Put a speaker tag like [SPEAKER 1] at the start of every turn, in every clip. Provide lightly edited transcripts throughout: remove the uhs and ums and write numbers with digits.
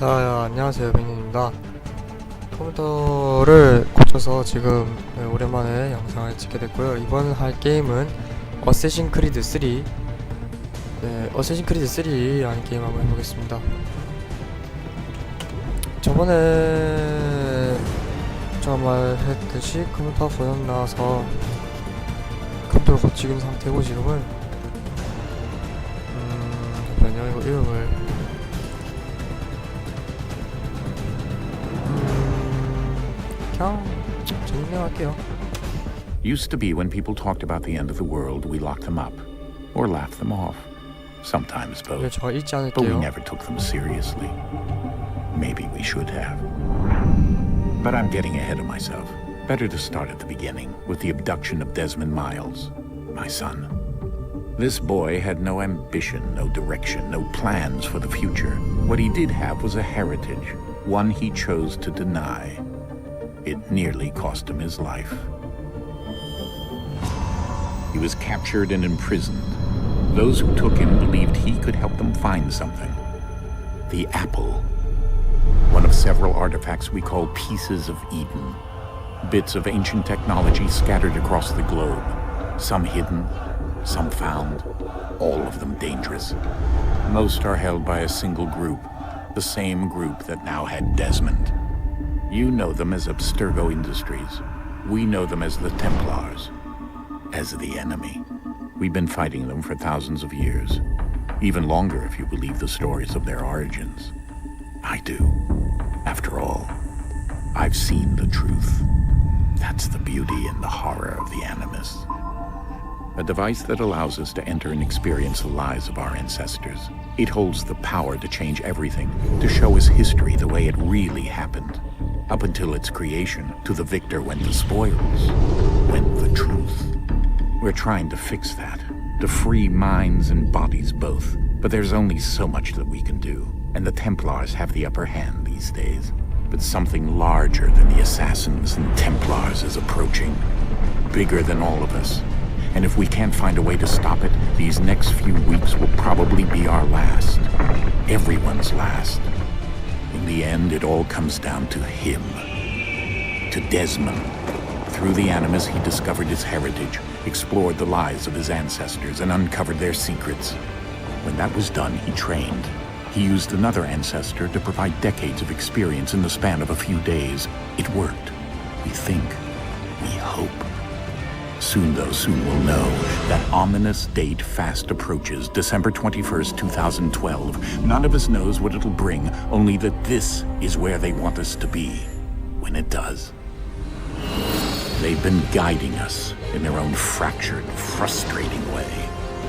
[SPEAKER 1] 자, 안녕하세요. 백님입니다. 컴퓨터를 고쳐서 지금 오랜만에 영상을 찍게 됐고요. 이번 할 게임은 어쌔신크리드3 어쌔신크리드3라는 게임 한번 해보겠습니다. 저번에 제가 말했듯이 컴퓨터 고장 나서 컴퓨터를 고치긴 상태고 지금은 잠깐만요. 이거 이름을
[SPEAKER 2] Used to be when people talked about the end of the world, we locked them up or laughed them off. Sometimes both. But we never took them seriously. Maybe we should have. But I'm getting ahead of myself. Better to start at the beginning with the abduction of Desmond Miles, my son. This boy had no ambition, no direction, no plans for the future. What he did have was a heritage, one he chose to deny. It nearly cost him his life. He was captured and imprisoned. Those who took him believed he could help them find something. The apple. One of several artifacts we call pieces of Eden. Bits of ancient technology scattered across the globe. Some hidden, some found, all of them dangerous. Most are held by a single group, the same group that now had Desmond. You know them as Abstergo Industries. We know them as the Templars, as the enemy. We've been fighting them for thousands of years, even longer if you believe the stories of their origins. I do. After all, I've seen the truth. That's the beauty and the horror of the Animus. A device that allows us to enter and experience the lives of our ancestors. It holds the power to change everything, to show us history the way it really happened. Up until its creation, to the victor went the spoils, went the truth. We're trying to fix that, to free minds and bodies both. But there's only so much that we can do, and the Templars have the upper hand these days. But something larger than the Assassins and Templars is approaching, bigger than all of us. And if we can't find a way to stop it, these next few weeks will probably be our last. Everyone's last. In the end, it all comes down to him. To Desmond. Through the Animus, he discovered his heritage, explored the lives of his ancestors, and uncovered their secrets. When that was done, he trained. He used another ancestor to provide decades of experience in the span of a few days. It worked. We think. We hope. Soon we'll know. That ominous date fast approaches, December 21st, 2012. None of us knows what it'll bring, only that this is where they want us to be, when it does. They've been guiding us in their own fractured, frustrating way.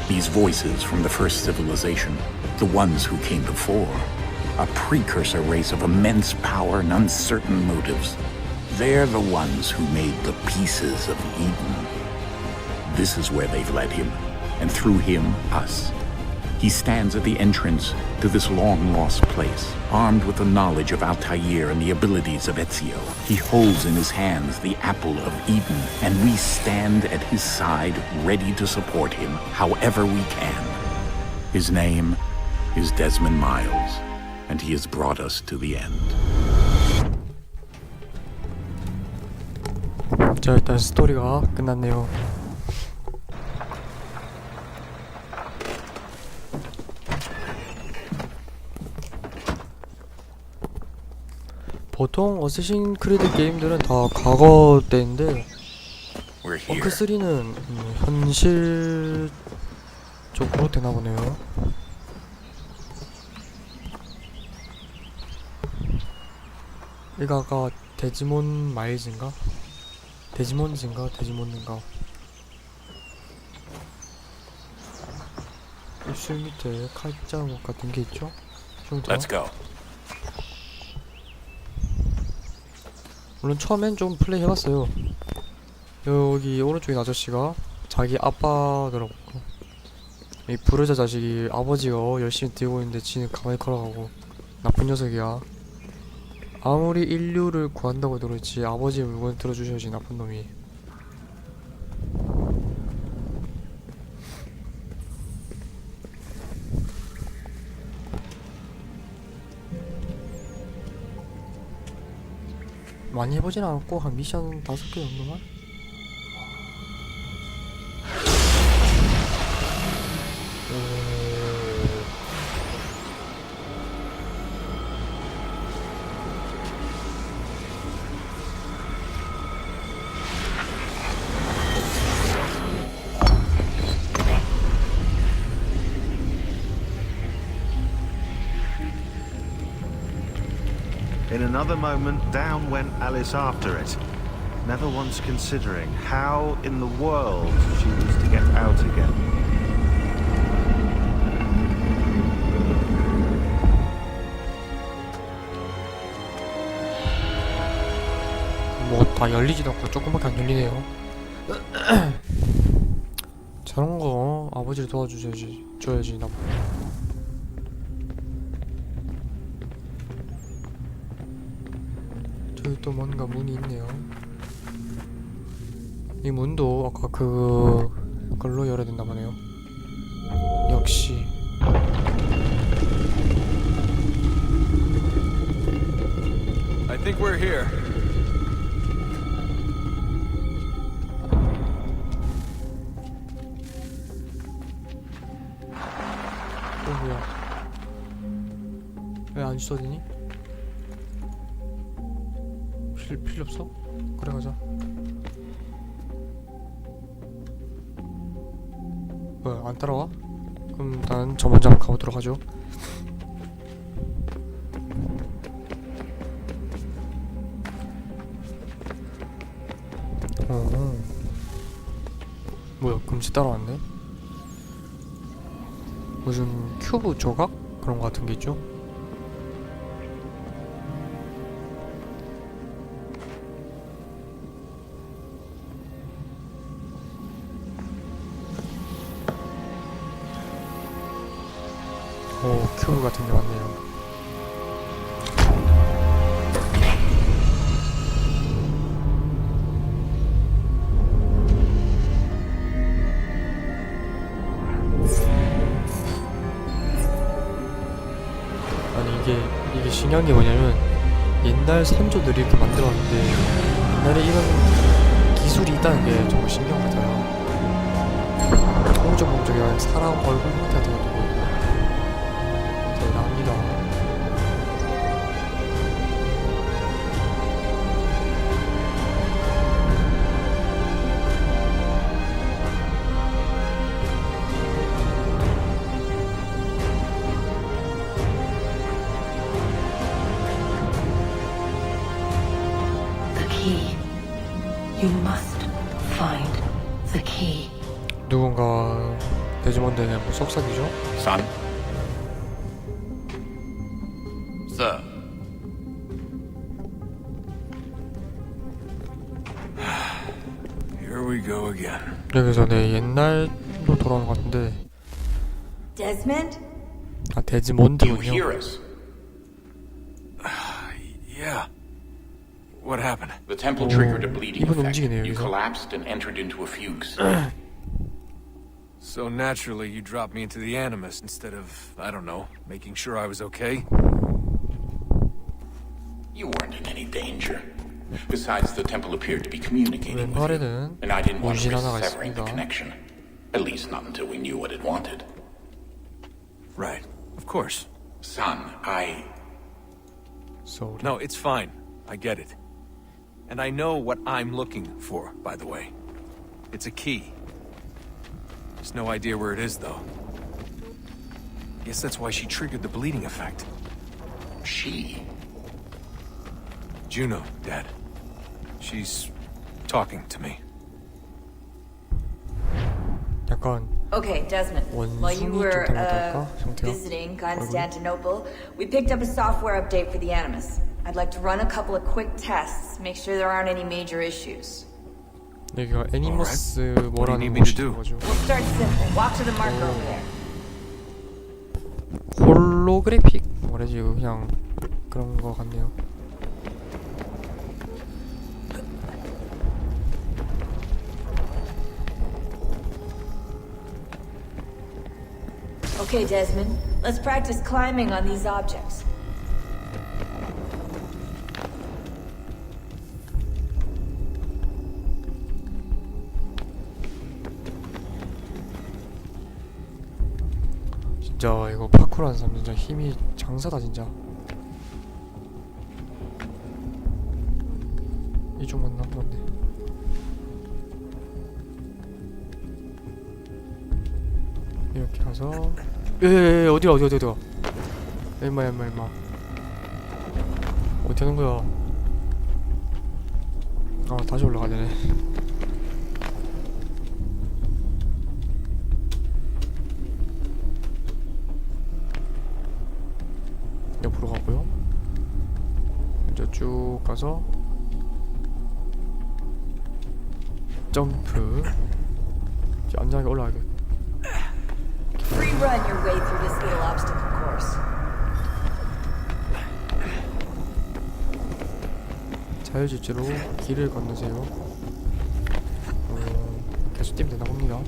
[SPEAKER 2] These voices from the first civilization, the ones who came before, a precursor race of immense power and uncertain motives. They're the ones who made the pieces of Eden. This is where they've led him, and through him, us. He stands at the entrance to this long-lost place, armed with the knowledge of Altair and the abilities of Ezio. He holds in his hands the apple of Eden, and we stand at his side, ready to support him however we can. His name is Desmond Miles, and he has brought us to the end.
[SPEAKER 1] 자, 일단 스토리가 끝났네요. 보통 어쌔신 크리드 게임들은 다 과거 때인데 워크 3는 현실 쪽으로 되나보네요. 이거 아까 데지몬 마일즈인가? 데지몬즈인가? 데지몬인가? 입술 밑에 칼자국 같은 게 있죠?
[SPEAKER 2] Let's go.
[SPEAKER 1] 물론 처음엔 좀 플레이 해봤어요. 여기 오른쪽인 아저씨가 자기 아빠더라고. 이 부르자 자식이 아버지가 열심히 뛰고 있는데 지는 가만히 걸어가고 나쁜 녀석이야. 아무리 인류를 구한다고 그러지 아버지의 물건 들어주셔야지 나쁜 놈이. 많이 해보진 않았고 한 미션 5개 정도만?
[SPEAKER 3] In another moment, down went Alice after it, never once considering how in the world she was to get out again.
[SPEAKER 1] 뭐 다 열리지도 않고 조금밖에 안 열리네요. 저런 거 아버지를 줘야지 나. 저기 또 뭔가 문이 있네요. 이 문도 아까 그걸로 열어야 된다 보네요. 역시.
[SPEAKER 4] I think we're here.
[SPEAKER 1] 뭐야? 왜 안 씻어지니? 필요 없어? 그래 가자. 뭐야 안 따라와? 그럼 일단 저 먼저 한번 가보도록 하죠. 뭐야 금시 따라왔네? 무슨 큐브 조각? 그런 거 같은 게 있죠? 오, 큐브 같은 게 많네요. 아니 이게 신기한 게 뭐냐면 옛날 선조들이 이렇게 만들었는데 옛날에 이런 기술이 있다는 게 정말 신기한 것 같아요. 옹적옹적이 사람 얼굴 형태 같은 것도 보이고 대단합니다.
[SPEAKER 5] You must find the key.
[SPEAKER 1] 누군가 데즈몬드에게 뭐 속삭이죠?
[SPEAKER 2] Son?
[SPEAKER 4] Sir. Here we go again.
[SPEAKER 1] 여기서 내 옛날로 돌아오는 것 같은데
[SPEAKER 5] Desmond?
[SPEAKER 1] 아
[SPEAKER 2] You
[SPEAKER 1] 데즈몬드군요.
[SPEAKER 2] hear us?
[SPEAKER 4] Yeah. What happened?
[SPEAKER 2] The temple triggered a bleeding
[SPEAKER 1] 이분
[SPEAKER 2] effect.
[SPEAKER 1] 움직이네요,
[SPEAKER 2] You
[SPEAKER 1] 여기서.
[SPEAKER 2] collapsed and entered into a fugue.
[SPEAKER 4] So naturally, you dropped me into the Animus instead of, I don't know, making sure I was okay?
[SPEAKER 2] You weren't in any danger. Besides, the temple appeared to be communicating with you.
[SPEAKER 1] 왼팔에는
[SPEAKER 2] And I didn't want to
[SPEAKER 1] 문신
[SPEAKER 2] risk
[SPEAKER 1] 하나가
[SPEAKER 2] severing the
[SPEAKER 1] 있습니다.
[SPEAKER 2] connection. At least not until we knew what it wanted.
[SPEAKER 4] Right. Of course.
[SPEAKER 2] Son,
[SPEAKER 1] So
[SPEAKER 4] No, it's fine. I get it. And I know what I'm looking for, by the way. It's a key. There's no idea where it is, though. Guess that's why she triggered the bleeding effect.
[SPEAKER 2] she...
[SPEAKER 4] Juno, Dad. She's talking to me.
[SPEAKER 1] 약간
[SPEAKER 5] Okay, Desmond. While you
[SPEAKER 1] 원숭이
[SPEAKER 5] were
[SPEAKER 1] 좀 닮았달까? 형태가?
[SPEAKER 5] visiting Constantinople, we picked up a software update for the Animus. I'd like to run a couple of quick tests, make sure there aren't any major issues.
[SPEAKER 1] 여기가 애니머스
[SPEAKER 4] What do you
[SPEAKER 1] 뭐라는
[SPEAKER 4] need me to
[SPEAKER 1] 곳인
[SPEAKER 4] do?
[SPEAKER 1] 거죠.
[SPEAKER 5] We'll start simple. Walk to the marker over there.
[SPEAKER 1] 홀로그래픽 뭐라지 이거 그냥 그런 거 같네요.
[SPEAKER 5] Okay, Desmond. Let's practice climbing on these objects.
[SPEAKER 1] 진짜 이거 파쿠르하는 사람 진짜 힘이 장사다 진짜. 이쪽만 남았네. 이렇게 가서 어디야 어디가 임마 어디 하는 거야? 아 다시 올라가야 되네. 옆으로 가고요. 먼저 쭉 가서 점프. 이제 안전하게 올라가게.
[SPEAKER 5] Free run your way through this little obstacle course.
[SPEAKER 1] 자율질주로 길을 건너세요. 계속 뛰면 된다고 합니다.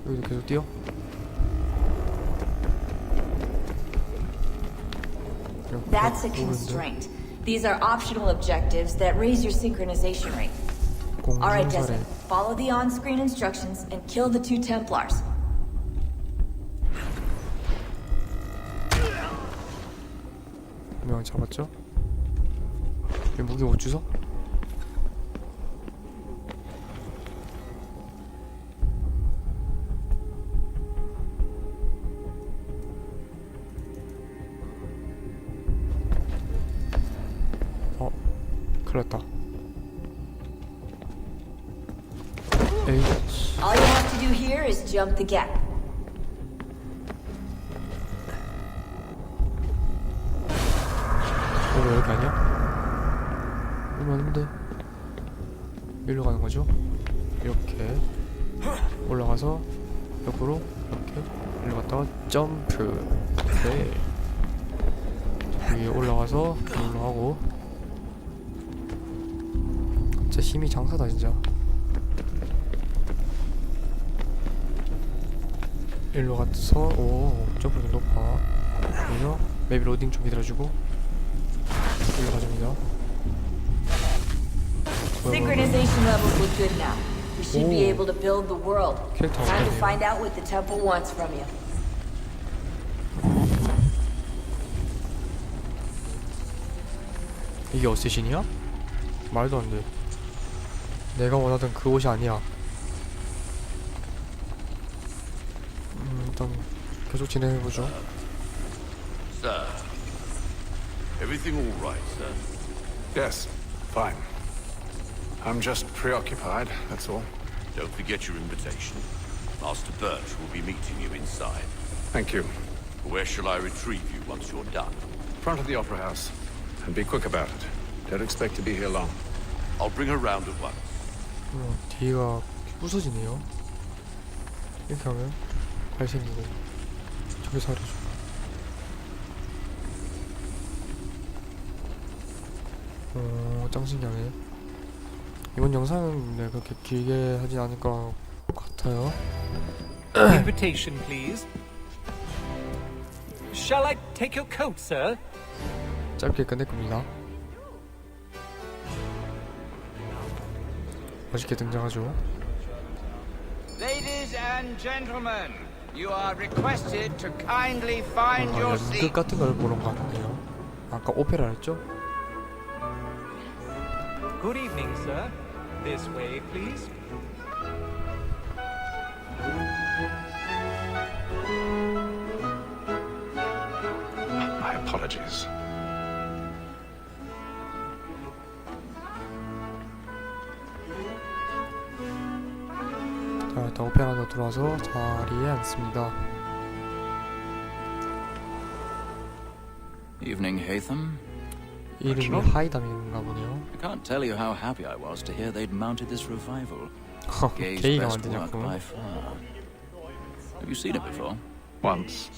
[SPEAKER 1] 여기도 계속 뛰어.
[SPEAKER 5] That's a constraint. These are optional objectives that raise your synchronization rate. Alright, Desmond,
[SPEAKER 1] 공중살해.
[SPEAKER 5] follow the on-screen instructions and kill the 2 Templars.
[SPEAKER 1] 명 잡았죠? 이 무기 못 주소? 큰일 났다. 에이.
[SPEAKER 5] All you have to do here is jump the gap.
[SPEAKER 1] 왜 여기 아니야? 이러면 안 돼. 일로 가는 거죠? 이렇게 올라가서 옆으로 이렇게 일로 갔다가 점프. 네. 위에 올라가서 올라가고. 진짜 힘이 장사다 진짜. 일로 가서 오 점프가 높아. 그래서 맵 로딩 좀 기다려주고 일로 가줍니다.
[SPEAKER 5] Synchronization levels look good now. We should be
[SPEAKER 1] Ooh.
[SPEAKER 5] able to build the world.
[SPEAKER 1] 캐릭터
[SPEAKER 5] Time to
[SPEAKER 1] 어떠네요?
[SPEAKER 5] find out what the temple wants from you.
[SPEAKER 1] 이게 어쌔신이야? 말도 안 돼. 내가 원하던 그 옷이 아니야. 일단 계속 진행해보죠.
[SPEAKER 6] Sir, everything all right, sir?
[SPEAKER 4] Yes, fine. I'm just preoccupied, that's all.
[SPEAKER 6] Don't forget your invitation. Master Birch will be meeting you inside.
[SPEAKER 4] Thank you.
[SPEAKER 6] Where shall I retrieve you once you're done?
[SPEAKER 4] Front of the Opera House. And be quick about it. Don't expect to be here long.
[SPEAKER 6] I'll bring her round at once.
[SPEAKER 1] 뒤가 부서지네요. 이렇게 하면 잘생기고 저게 사라져. 짱 신기하네. 이번 영상은 네, 그렇게 길게 하진 않을 것 같아요.
[SPEAKER 7] Invitation, please. Shall I take your coat, sir?
[SPEAKER 1] 짧게 끝낼 겁니다. 멋있게 등장하죠.
[SPEAKER 8] Ladies and gentlemen, you are requested to kindly find your
[SPEAKER 1] 연극
[SPEAKER 8] seat.
[SPEAKER 1] 같은 걸 보러 것 같네요. 아까 오페라 했죠?
[SPEAKER 7] Good evening, sir. This way, please.
[SPEAKER 4] My apologies.
[SPEAKER 1] 자, 일단 오페라로 들어와서 자리에 앉습니다.
[SPEAKER 9] Evening, Hatham.
[SPEAKER 1] 이름이 하이담인가 보네요.
[SPEAKER 9] I can't tell you how happy I was to hear they'd mounted this revival. Gay's
[SPEAKER 1] 게이가
[SPEAKER 9] best work
[SPEAKER 1] 만드냐고.
[SPEAKER 9] by far. Have you seen it before?
[SPEAKER 4] Once,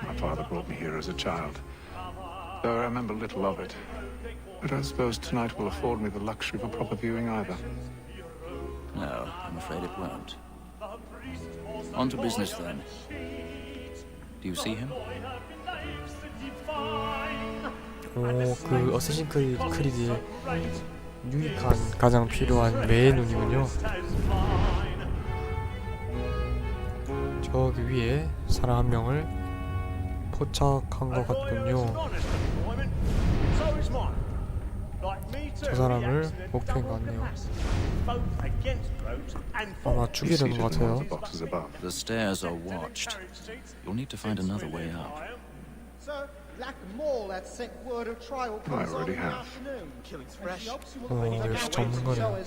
[SPEAKER 4] my father brought me here as a child. Though I remember little of it. I don't suppose tonight will afford me the luxury of a proper viewing either.
[SPEAKER 9] No, I'm afraid it won't. On to business then. Do you see him?
[SPEAKER 1] 그 어쌔신크리드의 유익한 가장 필요한 매의 눈이군요. 저기 위에 사람 한 명을 포착한 것 같군요. 저 사람을 목표인 것 같네요. 아마 죽이려는 것 같아요.
[SPEAKER 9] The stairs are watched. You'll need to find another way up.
[SPEAKER 3] I already have.
[SPEAKER 1] 역시 전문가네요.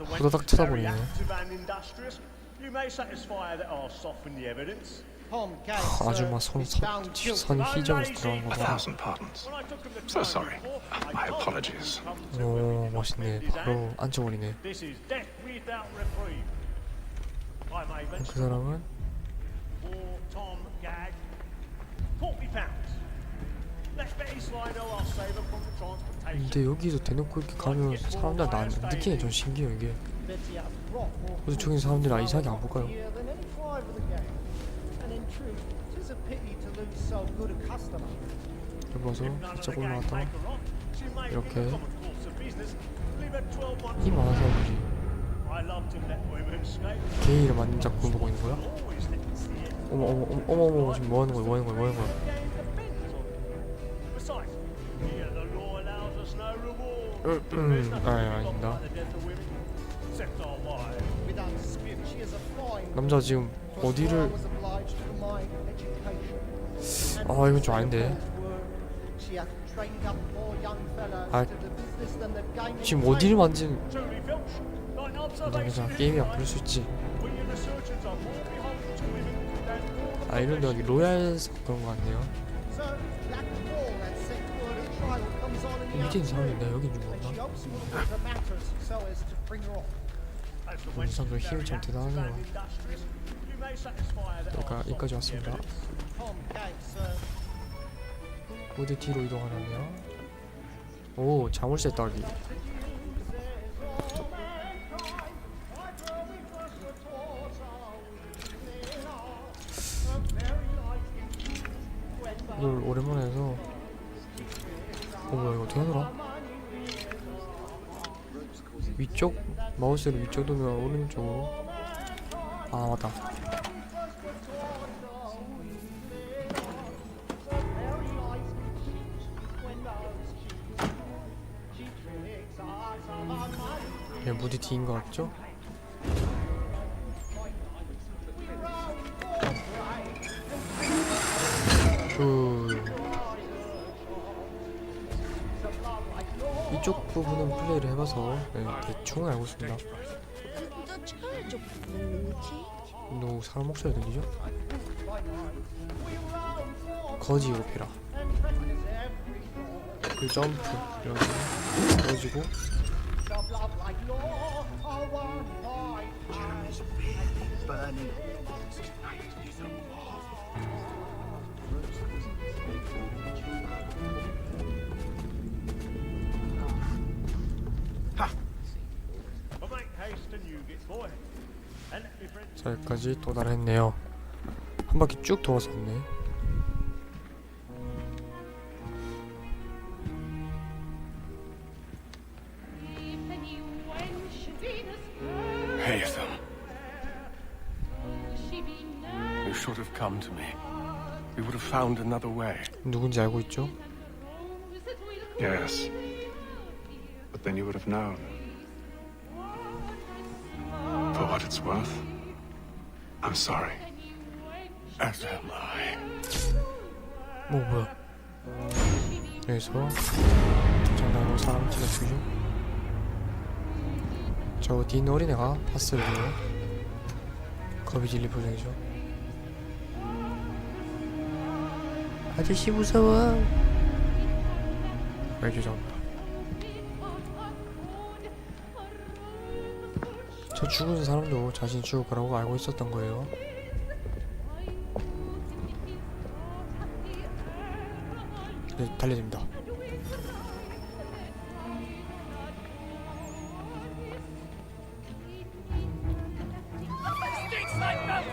[SPEAKER 1] 후다닥 쳐다보이네. 아주 막 선이 희정해서 들어간 거 봐.
[SPEAKER 6] So sorry. My apologies.
[SPEAKER 1] 오, 멋있네. 바로 앉혀버리네. 그 사람은 근데 여기서 대놓고 이렇게 가면 사람들 안 느끼네. 좀 신기해요 이게. 그래서 저기 사람들이 이상하게 안 볼까요? 여기 와서 살짝 올라갔다 이렇게 이 많은 사람들이 게이를 만든 작품 보고 있는 거야? 어머 지금 뭐 하는 거야? 아닙니다. 남자 지금 어디를 이건 좀 아닌데. 지금 어디를 만진 괜찮아. 게임이야. 그럴 수 있지. 이런데 여기 로얄에서 그런 거 같네요. 밑에 있는 사람인데 여기 있는 건가? 이 사람들 힘이 참 대단하네요. 여기까지 왔습니다. 어디 뒤로 이동하려네요. 오, 자물쇠 따기. 이걸 오랜만에 해서 뭐야 이거 어떻게 하더라? 위쪽? 마우스를 위쪽 두면 오른쪽. 맞다. 무디 뒤인 것 같죠? 이쪽 부분은 플레이를 해봐서 대충 알고 있습니다. 너 사람 목소리 들리죠? 거지 오페라. 그 점프 이런 거 보여주고 자, 여기까지 도달했네요. 한 바퀴 쭉 돌아섰네.
[SPEAKER 6] Hey, Ethan. You should have come to me. We would have found another way.
[SPEAKER 1] 누군지 알고 있죠?
[SPEAKER 6] Yes. But then you would have known. For what it's worth, I'm sorry. As am I.
[SPEAKER 1] 뭐야? 여기서 장난으로 사람 찍어 죽이죠? 저 딘 어린애가 봤어요. 겁이 질린 표정이죠. 아저씨 무서워. 왜 죄송합니다. 저 죽은 사람도 자신이 죽을 거라고 알고 있었던 거예요. 네, 달려듭니다.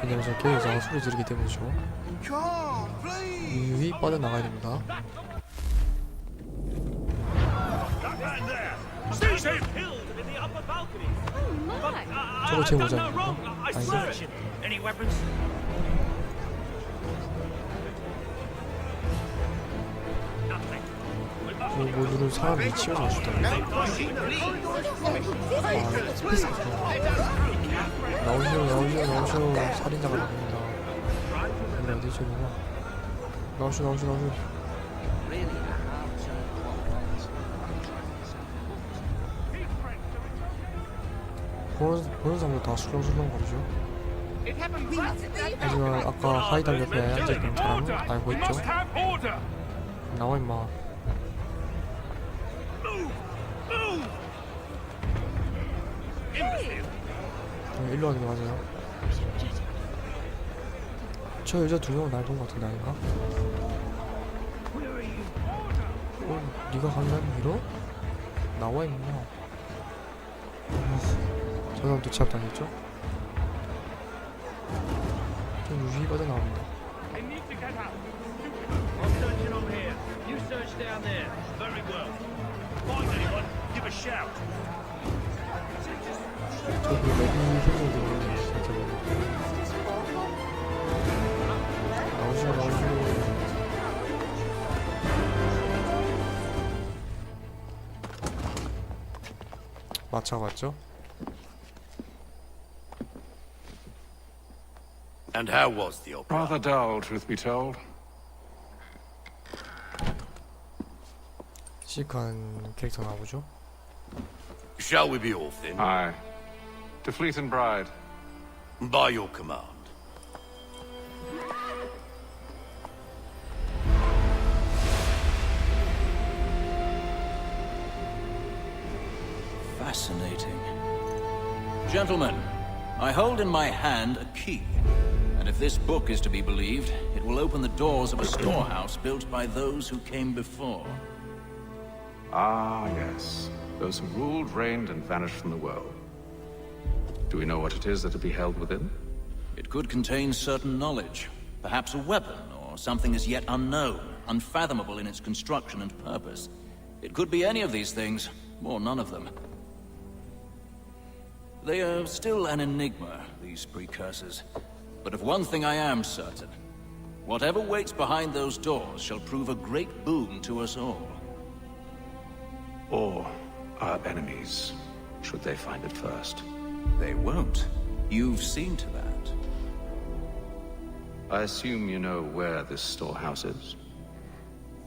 [SPEAKER 1] 왜냐면 저렇게 여자가 소리 지르기 때문이죠. 유유히 빠져나가야 됩니다. 저거 제 모자 아닌가? 아닌가? 모두를 사람이 치워서 죽다. 스페이스 나오시오. 살인자가 나옵니다. 근데 어디지 누가? 나오시오. 보는 사람들 다 술렁술렁거리죠. 하지만 아까 하이달 옆에 앉아있던 사람은 알고 있죠. 나와 임마. 일로 하는 게 맞아요. 저 여자 두 명은 날 본 것 같은데 아닌가? 네가 가면 밀어? 나와 임마. 저 사람도 취합당했죠? 저 유리 빠져나옵니다. 저기 레디 선생님들 이렇게 나오시고 맞춰봤죠?
[SPEAKER 6] And how was the opera? Rather dull, truth be told.
[SPEAKER 1] 시크한 캐릭터 나오죠?
[SPEAKER 6] Shall we be off then? Aye. To Fleet and Bride. By your command.
[SPEAKER 9] Fascinating. Gentlemen, I hold in my hand a key. And if this book is to be believed, it will open the doors of a storehouse built by those who came before.
[SPEAKER 6] Ah, yes. Those who ruled, reigned, and vanished from the world. Do we know what it is that will be held within?
[SPEAKER 9] It could contain certain knowledge. Perhaps a weapon, or something as yet unknown, unfathomable in its construction and purpose. It could be any of these things, or none of them. They are still an enigma, these precursors. But of one thing I am certain. Whatever waits behind those doors shall prove a great boon to us all.
[SPEAKER 6] Or our enemies, should they find it first.
[SPEAKER 9] They won't. You've seen to that.
[SPEAKER 6] I assume you know where this storehouse is?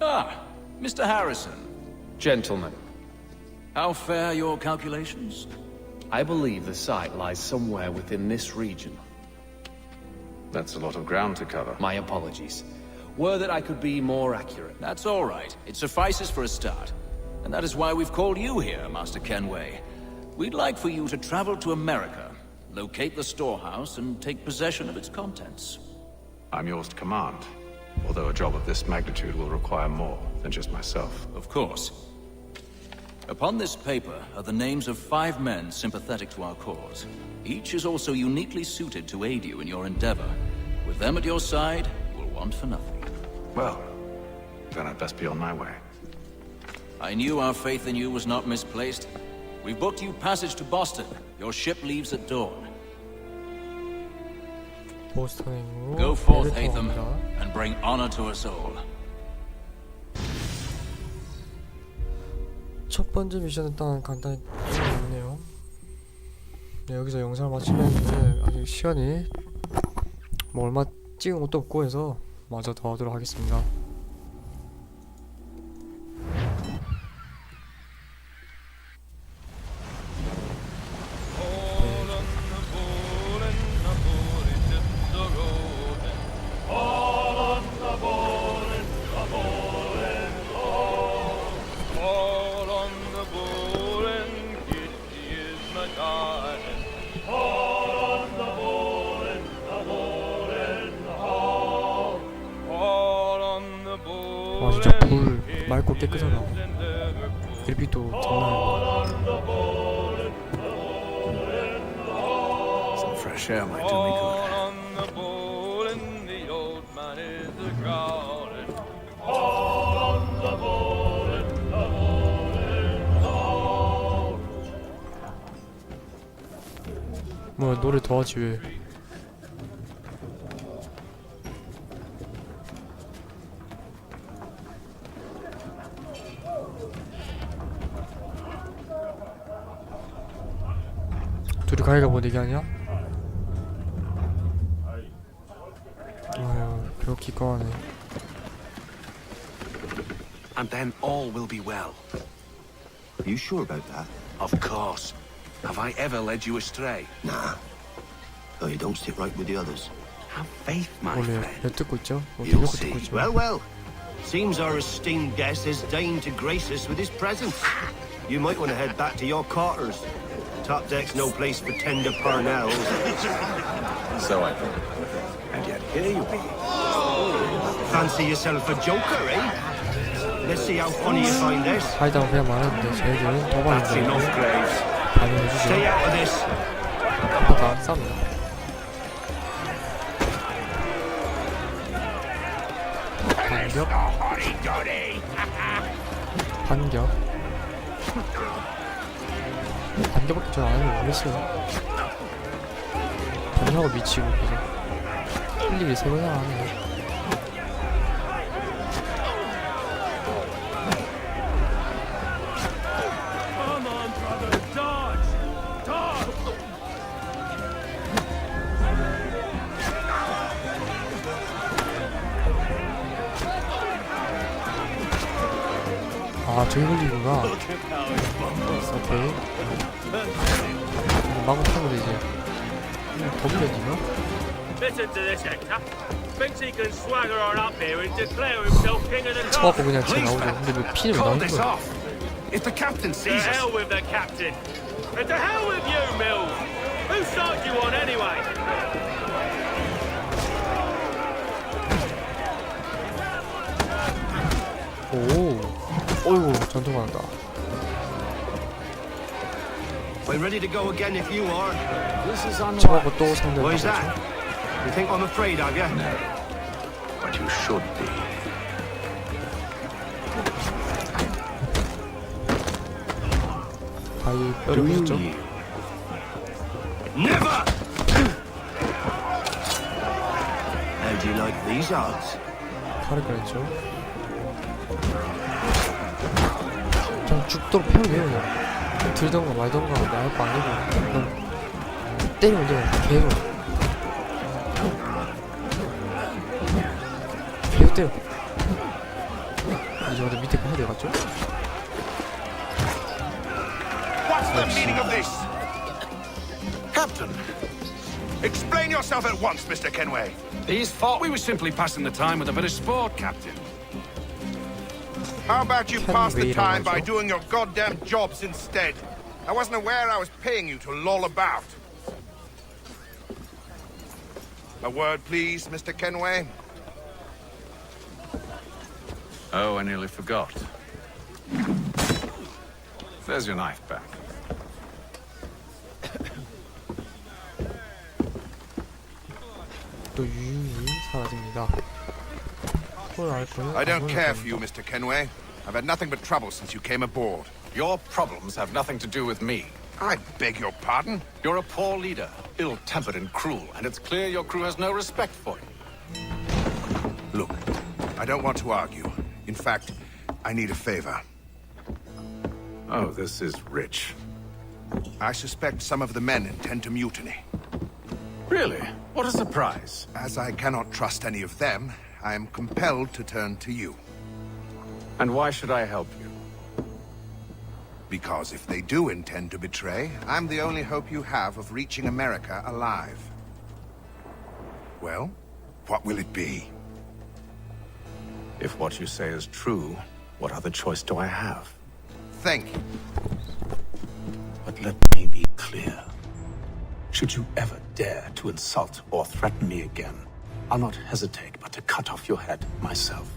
[SPEAKER 9] Ah, Mr. Harrison.
[SPEAKER 10] Gentlemen,
[SPEAKER 9] How fare your calculations?
[SPEAKER 10] I believe the site lies somewhere within this region.
[SPEAKER 6] That's a lot of ground to cover.
[SPEAKER 10] My apologies. Were that I could be more accurate.
[SPEAKER 9] That's all right. It suffices for a start. And that is why we've called you here, Master Kenway. We'd like for you to travel to America, locate the storehouse, and take possession of its contents.
[SPEAKER 6] I'm yours to command, although a job of this magnitude will require more than just myself.
[SPEAKER 9] Of course. Upon this paper are the names of 5 men sympathetic to our cause. Each is also uniquely suited to aid you in your endeavor. With them at your side, you will want for nothing.
[SPEAKER 6] Well, then I'd best be on my way.
[SPEAKER 9] I knew our faith in you was not misplaced. We've booked you passage to Boston. Your ship leaves at dawn.
[SPEAKER 1] 보스턴행으로
[SPEAKER 9] Go forth,
[SPEAKER 1] 배를
[SPEAKER 9] Hatham,
[SPEAKER 1] 통합니다.
[SPEAKER 9] and bring honor to us all.
[SPEAKER 1] 첫 번째 미션 일단 간단히 끝냈네요. 네, 여기서 영상을 마치려 했는데 아직 시간이 뭐 얼마 찍은 것도 없고 해서 마저 더 하도록 하겠습니다. 와 진짜 불 맑고 깨끗하다. 일빛도 장난
[SPEAKER 9] Some fresh air might do me good.
[SPEAKER 1] 뭐 노래 더 하지 왜? 둘이 가위가 뭐 내기 아니야? 아유, 별 기꺼하네.
[SPEAKER 11] And then all will be well.
[SPEAKER 12] Are you sure about that?
[SPEAKER 11] Of course. Have I ever led you astray?
[SPEAKER 12] Nah. Though you don't sit right with the others.
[SPEAKER 11] Have faith, my
[SPEAKER 1] 원래
[SPEAKER 11] friend.
[SPEAKER 1] 몇 듣고 있죠?
[SPEAKER 12] You'll
[SPEAKER 1] 몇
[SPEAKER 12] see.
[SPEAKER 1] 듣고 있죠?
[SPEAKER 12] Well, well. Seems our esteemed guest has deigned to grace us with his presence. You might want to head back to your quarters. Top deck's no place for tender parnells.
[SPEAKER 11] So I thought. And yet here you be.
[SPEAKER 12] Fancy yourself a joker, eh? Let's see how funny you find this.
[SPEAKER 1] 하이다고 그냥 말하는데 저희들은
[SPEAKER 12] That's
[SPEAKER 1] 도발인데
[SPEAKER 12] enough, Graves.
[SPEAKER 1] 반응해주죠.
[SPEAKER 12] Stay out of this.
[SPEAKER 1] 아빠가 싸웁니다. 반격. 반격. 반격밖에 잘 안하면 모르겠어요. 반격하고 미치고 계속 할 일이 세 번이나 하네요. 아, 저기 걸리구나. 오케이. 마구 타면 되지. 더 밀렸니가?
[SPEAKER 13] Listen to this, Hector. Thinks he can swagger on up here and declare himself king of the
[SPEAKER 1] 쳐갖고
[SPEAKER 13] top.
[SPEAKER 1] 그냥 제 나오죠. 근데 왜 피는 왜
[SPEAKER 11] Call
[SPEAKER 1] 나오는
[SPEAKER 11] this
[SPEAKER 1] 거야?
[SPEAKER 11] off. If the captain
[SPEAKER 13] To
[SPEAKER 11] sees us.
[SPEAKER 13] hell with the captain. And to hell with you, Mills. Whose side do you on anyway?
[SPEAKER 1] 오, 어이구 전투받았다.
[SPEAKER 12] I'm ready to go again if you are.
[SPEAKER 1] 쳐갖고 또 상대를
[SPEAKER 12] Why's that?
[SPEAKER 1] 받았죠.
[SPEAKER 12] You think I'm afraid of you?
[SPEAKER 2] No. But you should be.
[SPEAKER 1] 바위 뼈를
[SPEAKER 2] Do you
[SPEAKER 1] 부셨죠.
[SPEAKER 2] yield?
[SPEAKER 12] Never! How do you like these odds?
[SPEAKER 1] 칼을 꺼냈죠. 그냥 죽도록 패면 돼요. 그냥 들던가 말던가 나할 거 아니고 그냥 때리면 돼요. 계속 때려. 이제 완전 밑에 거 해야 돼갔죠?
[SPEAKER 11] What's the meaning of this? Captain, explain yourself at once, Mr. Kenway.
[SPEAKER 6] These thought we were simply passing the time with a bit of sport, Captain.
[SPEAKER 11] How about you pass the
[SPEAKER 1] Kenway라고
[SPEAKER 11] time by
[SPEAKER 1] 하죠.
[SPEAKER 11] doing your goddamn jobs instead? I wasn't aware I was paying you to loll about. A word, please, Mr. Kenway.
[SPEAKER 6] Oh, I nearly forgot. There's your knife back.
[SPEAKER 1] 또 유유히 사라집니다.
[SPEAKER 11] I don't care for you, Mr. Kenway. I've had nothing but trouble since you came aboard.
[SPEAKER 4] Your problems have nothing to do with me.
[SPEAKER 11] I beg your pardon?
[SPEAKER 4] You're a poor leader, ill-tempered and cruel, and it's clear your crew has no respect for you.
[SPEAKER 11] Look, I don't want to argue. In fact, I need a favor.
[SPEAKER 6] Oh, this is rich.
[SPEAKER 11] I suspect some of the men intend to mutiny.
[SPEAKER 6] Really? What a surprise.
[SPEAKER 11] As I cannot trust any of them, I am compelled to turn to you.
[SPEAKER 6] And why should I help you?
[SPEAKER 11] Because if they do intend to betray, I'm the only hope you have of reaching America alive. Well, what will it be?
[SPEAKER 6] If what you say is true, what other choice do I have?
[SPEAKER 11] Think.
[SPEAKER 2] But let me be clear. Should you ever dare to insult or threaten me again, I'll not hesitate but to cut off your head myself.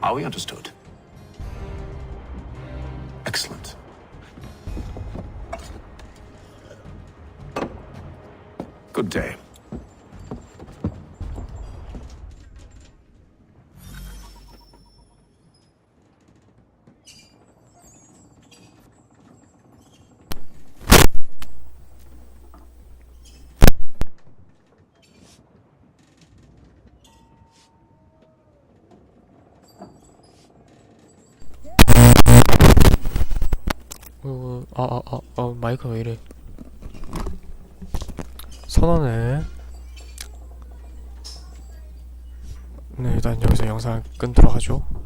[SPEAKER 2] Are we understood? Excellent.
[SPEAKER 6] Good day.
[SPEAKER 1] 마이크가 왜 이래. 선언해. 네, 일단 여기서 영상 끊도록 하죠.